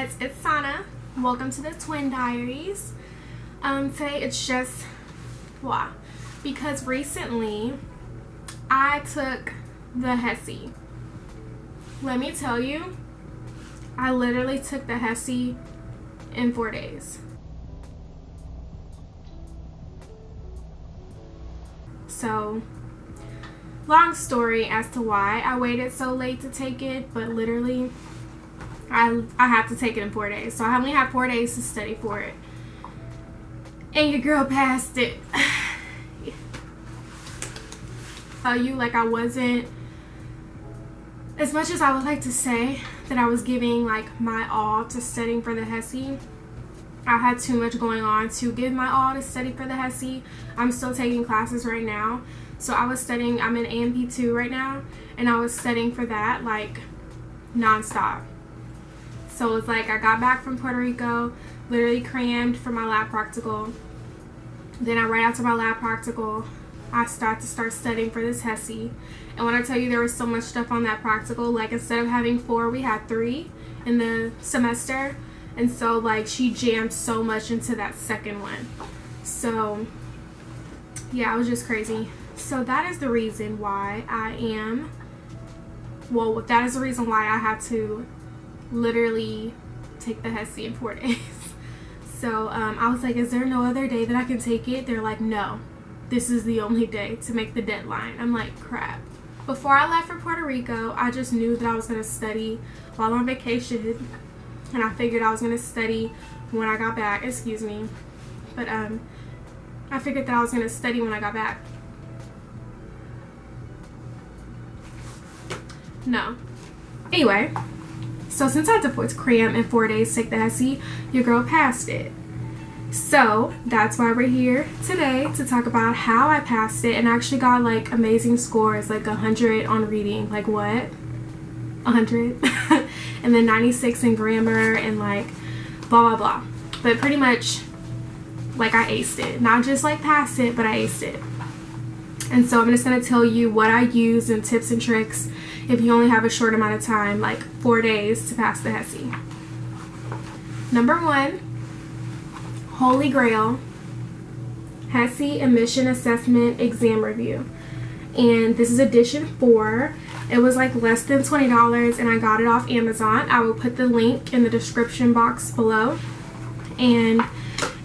guys, it's Sana. Welcome to the Twin Diaries. Today it's just why? Because recently I took the Hesi. Let me tell you, I literally took the Hesi in 4 days. So, long story as to why I waited so late to take it, but literally I had to take it in 4 days. So I only had 4 days to study for it. And your girl passed it. Tell you, like, I wasn't, as much as I would like to say that I was giving like my all to studying for the Hesi, I had too much going on to give my all to study for the Hesi. I'm still taking classes right now. So I was studying, I'm in AMP2 right now, and I was studying for that like nonstop. So it's like I got back from Puerto Rico, literally crammed for my lab practical. Then right after my lab practical, I start studying for this Hesi. And when I tell you there was so much stuff on that practical, like instead of having 4, we had 3 in the semester. And so like she jammed so much into that second one. So yeah, it was just crazy. So that is the reason why that is the reason why I had to literally take the Hesi in 4 days. So I was like, is there no other day that I can take it? They're like, no, this is the only day to make the deadline. I'm like, crap. Before I left for Puerto Rico, I just knew that I was going to study while on vacation, and I figured I was going to study when I got back. Excuse me. But I figured that I was going to study when I got back. No. Anyway, so since I had to cram in 4 days to take the Hesi, your girl passed it. So that's why we're here today, to talk about how I passed it and actually got like amazing scores, like 100 on reading. Like what? 100? And then 96 in grammar and like blah blah blah. But pretty much like I aced it. Not just like passed it, but I aced it. And so I'm just going to tell you what I use and tips and tricks if you only have a short amount of time, like 4 days to pass the Hesi. Number 1, Holy Grail, Hesi Admission Assessment Exam Review. And this is edition 4. It was like less than $20 and I got it off Amazon. I will put the link in the description box below. And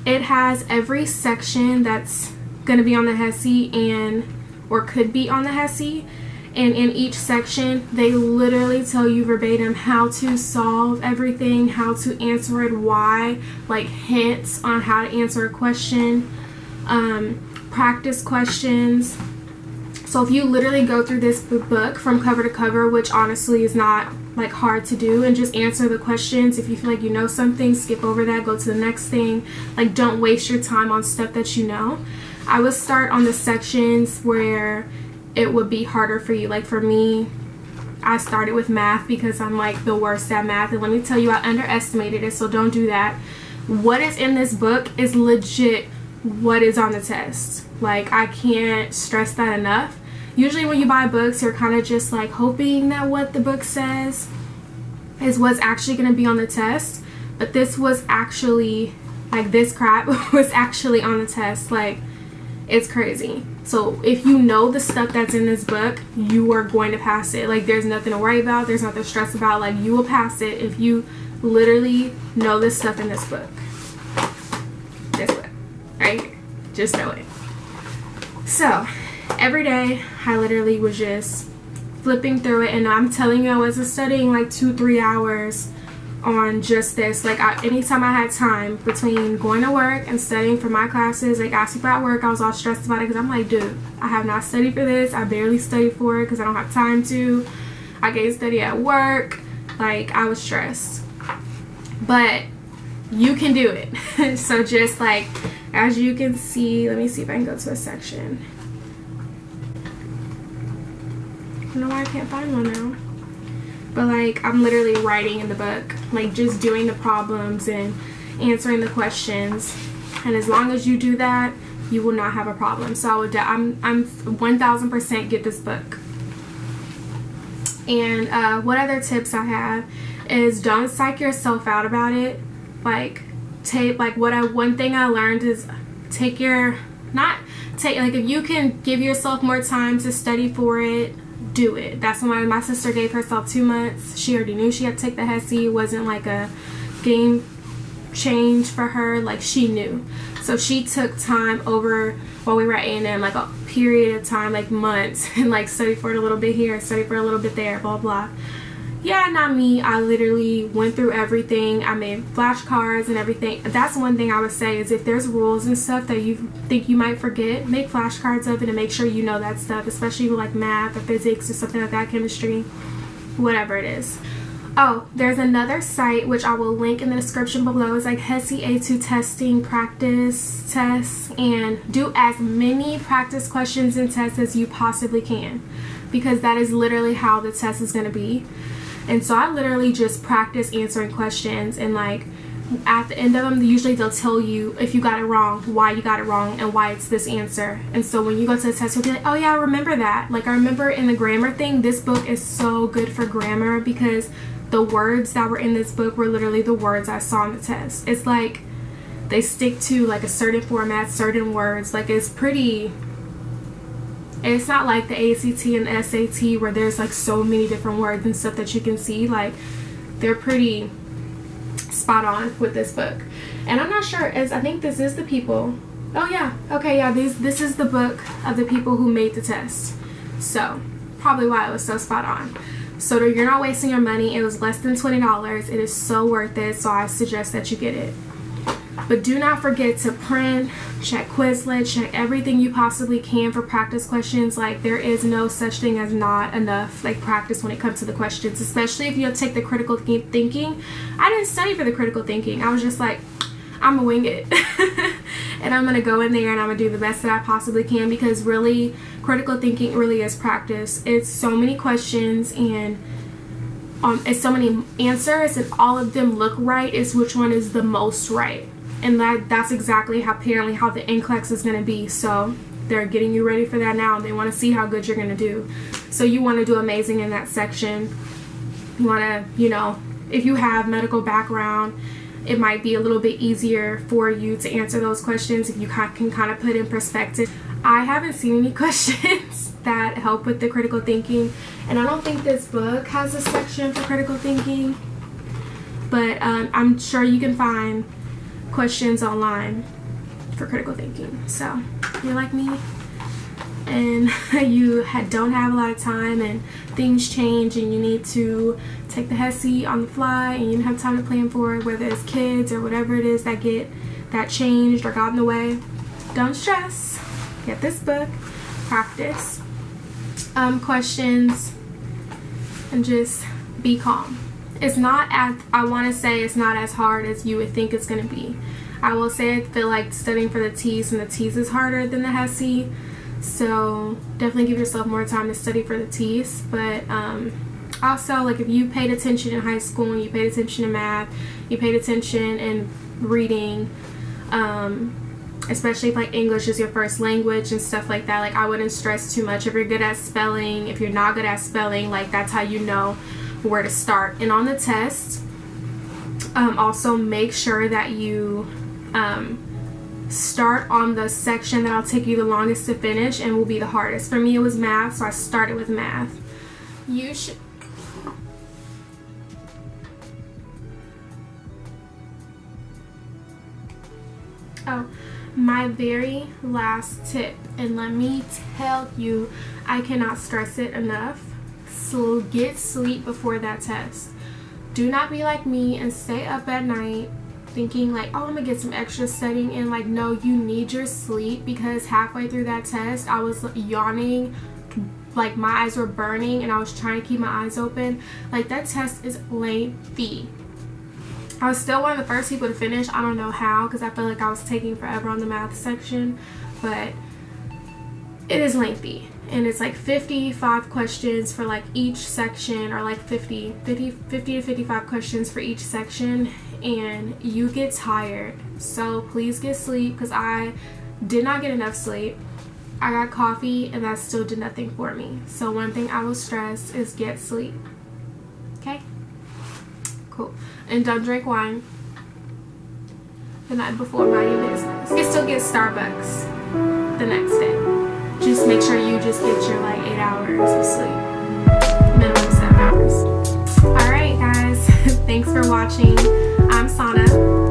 it has every section that's going to be on the Hesi or could be on the Hesi. And in each section, they literally tell you verbatim how to solve everything, how to answer it, why, like hints on how to answer a question, practice questions. So if you literally go through this book from cover to cover, which honestly is not like hard to do, and just answer the questions. If you feel like you know something, skip over that, go to the next thing. Like, don't waste your time on stuff that you know. I would start on the sections where it would be harder for you. Like for me, I started with math because I'm like the worst at math, and let me tell you, I underestimated it, so don't do that. What is in this book is legit what is on the test. Like, I can't stress that enough. Usually when you buy books, you're kind of just like hoping that what the book says is what's actually going to be on the test, but this was actually, like, this crap was actually on the test. Like, it's crazy. So if you know the stuff that's in this book, you are going to pass it. Like, there's nothing to worry about, there's nothing to stress about. Like, you will pass it if you literally know the stuff in this book. This book right here, just know it. So every day I literally was just flipping through it, and I'm telling you, I wasn't studying like 2-3 hours on just this. Like, anytime I had time between going to work and studying for my classes, like asked people at work, I was all stressed about it because I'm like, dude, I have not studied for this. I barely studied for it because I don't have time to. I can't study at work. Like, I was stressed. But you can do it. So just like, as you can see, let me see if I can go to a section. I don't know why I can't find one now. But like, I'm literally writing in the book, like just doing the problems and answering the questions. And as long as you do that, you will not have a problem. So I'm 1000% get this book. And what other tips I have? is don't psych yourself out about it. Like, one thing I learned is if you can give yourself more time to study for it, do it. That's why my sister gave herself 2 months. She already knew she had to take the Hesi. It wasn't like a game change for her. Like, she knew. So she took time over while we were at A&M, like a period of time, like months, and like studied for it a little bit here, studied for a little bit there, blah blah. Yeah, not me. I literally went through everything. I made flashcards and everything. That's one thing I would say is if there's rules and stuff that you think you might forget, make flashcards of it and make sure you know that stuff, especially with like math or physics or something like that, chemistry, whatever it is. Oh, there's another site which I will link in the description below. It's like Hesi A2 testing practice tests, and do as many practice questions and tests as you possibly can, because that is literally how the test is going to be. And so I literally just practice answering questions, and like at the end of them, usually they'll tell you if you got it wrong, why you got it wrong, and why it's this answer. And so when you go to the test, you'll be like, oh yeah, I remember that. Like, I remember in the grammar thing, this book is so good for grammar because the words that were in this book were literally the words I saw in the test. It's like they stick to like a certain format, certain words. Like, it's not like the ACT and the SAT where there's like so many different words and stuff that you can see. Like, they're pretty spot on with this book. And I'm not sure, I think this is the people. Oh yeah, okay, yeah, this is the book of the people who made the test. So probably why it was so spot on. So that you're not wasting your money. It was less than $20. It is so worth it, so I suggest that you get it. But do not forget to print, check Quizlet, check everything you possibly can for practice questions. Like, there is no such thing as not enough like practice when it comes to the questions, especially if you take the critical thinking. I didn't study for the critical thinking. I was just like, I'm gonna wing it. And I'm gonna go in there and I'm gonna do the best that I possibly can, because really critical thinking really is practice. It's so many questions and it's so many answers, and all of them look right. It's which one is the most right. And that's exactly how the NCLEX is going to be. So they're getting you ready for that now, and they want to see how good you're going to do. So you want to do amazing in that section. You want to, if you have medical background, it might be a little bit easier for you to answer those questions if you can kind of put in perspective. I haven't seen any questions that help with the critical thinking, and I don't think this book has a section for critical thinking, but I'm sure you can find questions online for critical thinking. So if you're like me and you don't have a lot of time and things change and you need to take the Hesi on the fly and you don't have time to plan for it, whether it's kids or whatever it is that changed or got in the way, don't stress. Get this book, practice questions, and just be calm. It's not as hard as you would think it's going to be. I will say I feel like studying for the T's, and the T's is harder than the Hesi. So definitely give yourself more time to study for the T's. But also, like, if you paid attention in high school and you paid attention in math, you paid attention in reading, especially if like English is your first language and stuff like that, like, I wouldn't stress too much. If you're good at spelling, if you're not good at spelling, like, that's how you know where to start. And on the test, also make sure that you start on the section that'll take you the longest to finish and will be the hardest. For me, it was math, so I started with math. You should my very last tip, and let me tell you, I cannot stress it enough, so get sleep before that test. Do not be like me and stay up at night thinking like, oh, I'm gonna get some extra studying in. Like, no, you need your sleep, because halfway through that test I was yawning, like my eyes were burning, and I was trying to keep my eyes open. Like, that test is lengthy. I was still one of the first people to finish. I don't know how, because I feel like I was taking forever on the math section, but it is lengthy. And it's like 55 questions for like each section, or like 50 to 55 questions for each section, and you get tired. So please get sleep, because I did not get enough sleep. I got coffee and that still did nothing for me. So one thing I will stress is get sleep. Okay? Cool. And don't drink wine the night before. Mind your business. You can still get Starbucks the next day. Just make sure you just get your like 8 hours of sleep. Minimum 7 hours. Alright guys, thanks for watching. I'm Sana.